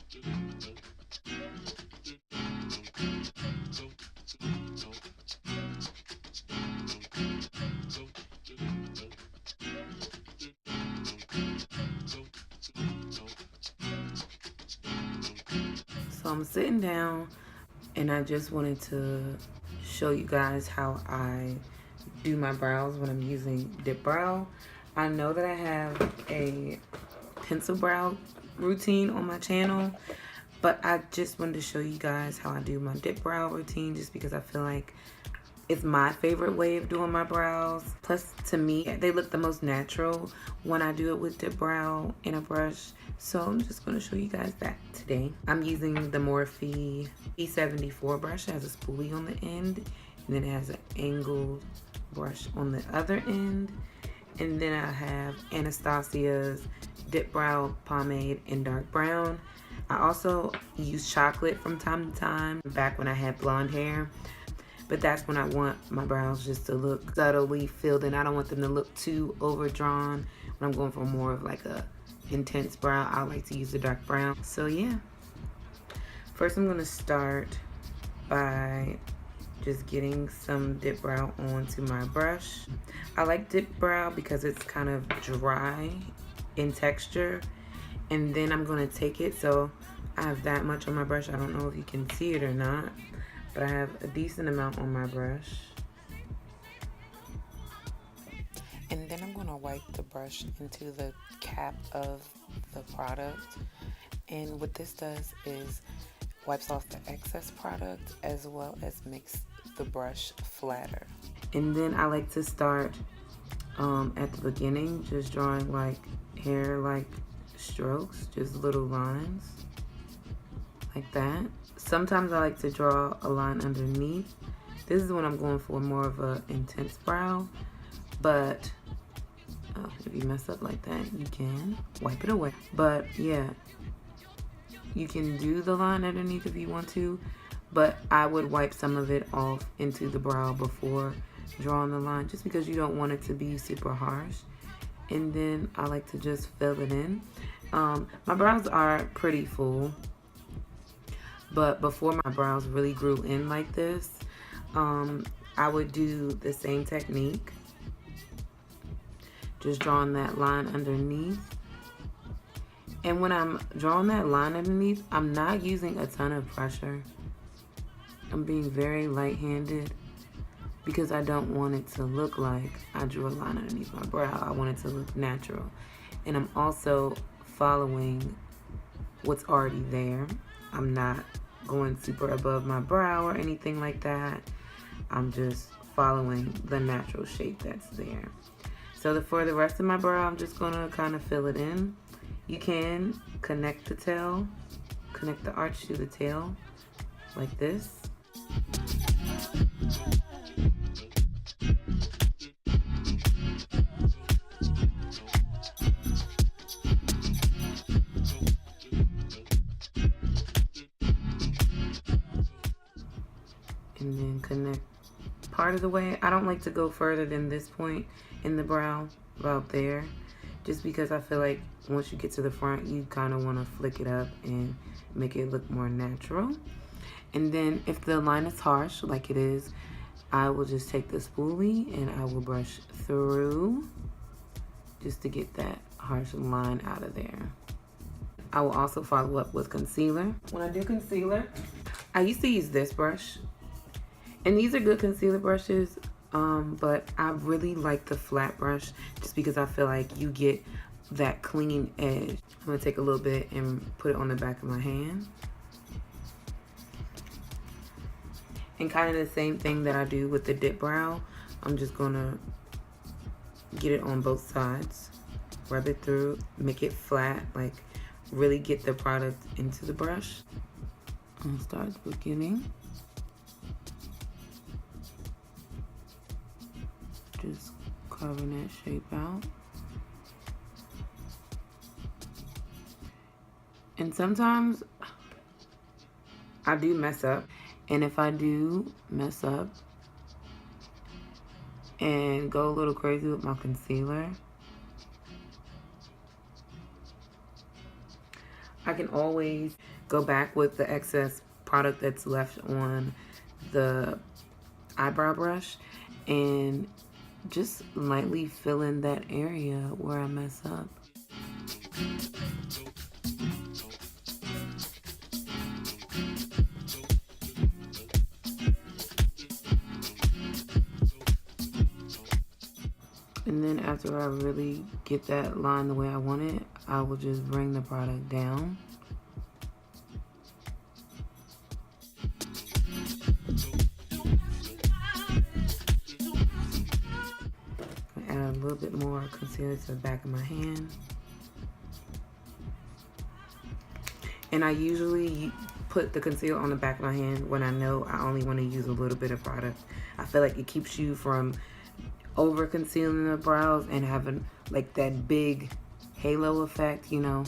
So I'm sitting down and I just wanted to show you guys how I do my brows when I'm using dip brow. I know that I have a pencil brow routine on my channel, but I just wanted to show you guys how I do my dip brow routine just because I feel like it's my favorite way of doing my brows. Plus, to me, they look the most natural when I do it with dip brow in a brush. So I'm just going to show you guys that today. I'm using the Morphe E74 brush. It has a spoolie on the end, and then it has an angled brush on the other end. And then I have Anastasia's dip brow pomade in dark brown. I also use chocolate from time to time, back when I had blonde hair. But that's when I want my brows just to look subtly filled in. I don't want them to look too overdrawn. When I'm going for more of like a intense brow, I like to use the dark brown. So yeah. First I'm gonna start by just getting some dip brow onto my brush. I like dip brow because it's kind of dry in texture. And then I'm gonna take it, so I have that much on my brush. I don't know if you can see it or not, but I have a decent amount on my brush. And then I'm going to wipe the brush into the cap of the product. And what this does is wipes off the excess product as well as makes the brush flatter. And then I like to start at the beginning, just drawing like hair-like strokes, just little lines like that. Sometimes I like to draw a line underneath. This is when I'm going for more of a intense brow, but if you mess up like that, you can wipe it away. But yeah, you can do the line underneath if you want to, but I would wipe some of it off into the brow before drawing the line, just because you don't want it to be super harsh. And then I like to just fill it in. My brows are pretty full, but before my brows really grew in like this, I would do the same technique, just drawing that line underneath. And when I'm drawing that line underneath, I'm not using a ton of pressure. I'm being very light-handed because I don't want it to look like I drew a line underneath my brow. I want it to look natural. And I'm also following what's already there. I'm not going super above my brow or anything like that. I'm just following the natural shape that's there. So for the rest of my brow, I'm just gonna kind of fill it in. You can connect the tail, connect the arch to the tail like this. And then connect part of the way. I don't like to go further than this point in the brow, about there, just because I feel like once you get to the front, you kind of want to flick it up and make it look more natural. And then if the line is harsh, like it is, I will just take the spoolie and I will brush through just to get that harsh line out of there. I will also follow up with concealer. When I do concealer, I used to use this brush, and these are good concealer brushes, but I really like the flat brush just because I feel like you get that clean edge. I'm gonna take a little bit and put it on the back of my hand. And kind of the same thing that I do with the dip brow. I'm just gonna get it on both sides, rub it through, make it flat, like really get the product into the brush. I'm gonna start at the beginning. Just carving that shape out. And sometimes I do mess up. And if I do mess up and go a little crazy with my concealer, I can always go back with the excess product that's left on the eyebrow brush and just lightly fill in that area where I mess up. And then after I really get that line the way I want it, I will just bring the product down. Add a little bit more concealer to the back of my hand. And I usually put the concealer on the back of my hand when I know I only want to use a little bit of product. I feel like it keeps you from over concealing the brows and having like that big halo effect, you know.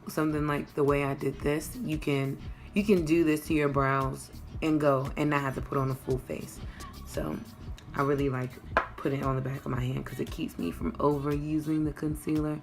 Something like the way I did this, you can do this to your brows and go and not have to put on a full face. So I really like putting it on the back of my hand because it keeps me from overusing the concealer.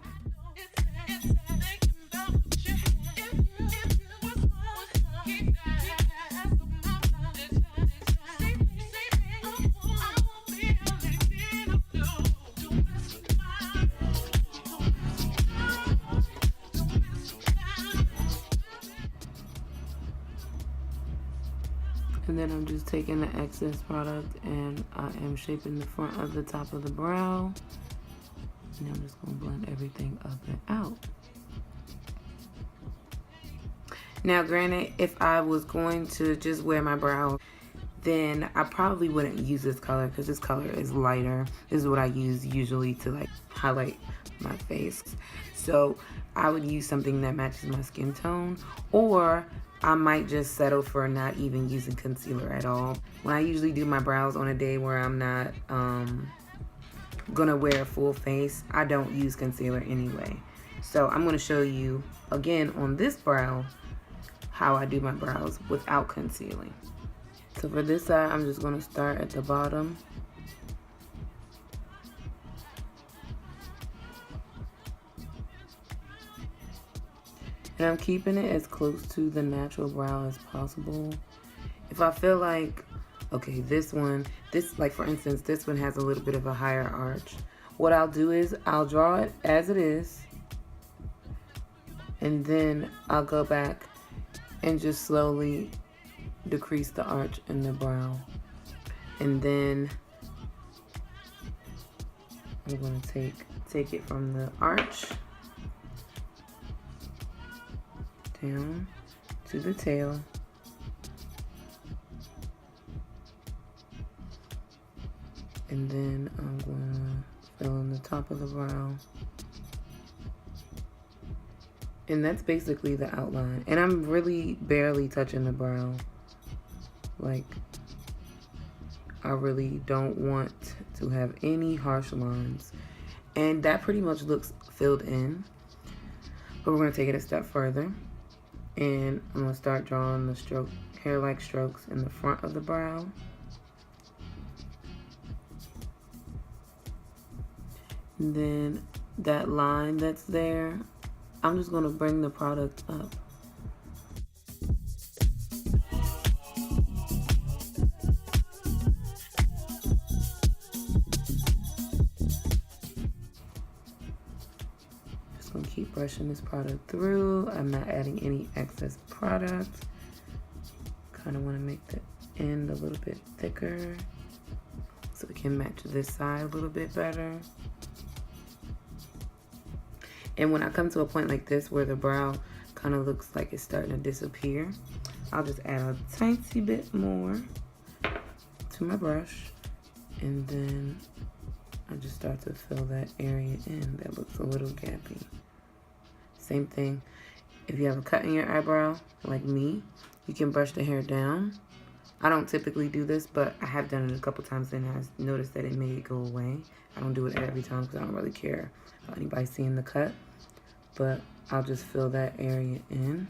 And then I'm just taking the excess product and I am shaping the front of the top of the brow. And I'm just gonna blend everything up and out. Now granted, if I was going to just wear my brow, then I probably wouldn't use this color because this color is lighter. This is what I use usually to like highlight my face. So I would use something that matches my skin tone, or I might just settle for not even using concealer at all. When I usually do my brows on a day where I'm not gonna wear a full face, I don't use concealer anyway. So I'm gonna show you again on this brow how I do my brows without concealing. So for this side, I'm just gonna start at the bottom. And I'm keeping it as close to the natural brow as possible. If I feel like, okay, this like for instance, this one has a little bit of a higher arch. What I'll do is I'll draw it as it is, and then I'll go back and just slowly decrease the arch in the brow. And then I'm gonna take it from the arch down to the tail. And then I'm gonna fill in the top of the brow. And that's basically the outline. And I'm really barely touching the brow. Like, I really don't want to have any harsh lines. And that pretty much looks filled in. But we're gonna take it a step further. And I'm gonna start drawing the hair-like strokes in the front of the brow. And then that line that's there, I'm just gonna bring the product up. Just gonna keep brushing this product through. I'm not adding any excess product. Kind of want to make the end a little bit thicker so we can match this side a little bit better. And when I come to a point like this where the brow kind of looks like it's starting to disappear, I'll just add a tiny bit more to my brush, and then I just start to fill that area in that looks a little gappy. Same thing, if you have a cut in your eyebrow, like me, you can brush the hair down. I don't typically do this, but I have done it a couple times and I noticed that it made it go away. I don't do it every time because I don't really care about anybody seeing the cut, but I'll just fill that area in.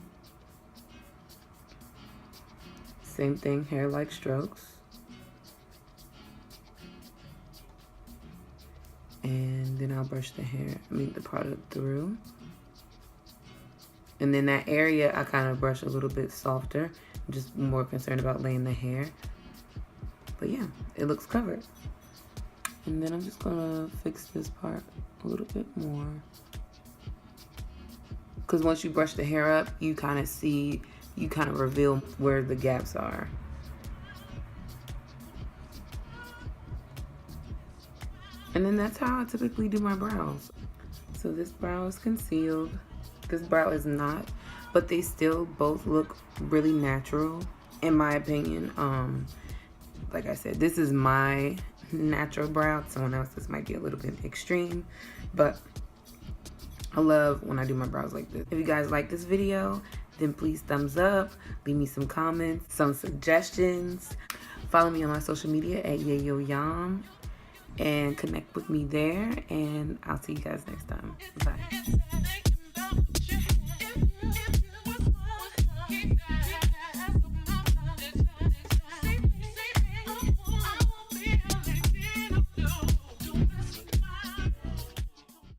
Same thing, hair-like strokes. And then I'll brush the product through. And then that area, I kind of brush a little bit softer. I'm just more concerned about laying the hair. But yeah, it looks covered. And then I'm just gonna fix this part a little bit more. Because once you brush the hair up, you kind of see, you kind of reveal where the gaps are. And then that's how I typically do my brows. So this brow is concealed. This brow is not, but they still both look really natural, in my opinion. Like I said, this is my natural brow. Someone else's might be a little bit extreme, but I love when I do my brows like this. If you guys like this video, then please thumbs up, leave me some comments, some suggestions. Follow me on my social media at Yeyoyam and connect with me there, and I'll see you guys next time. Bye.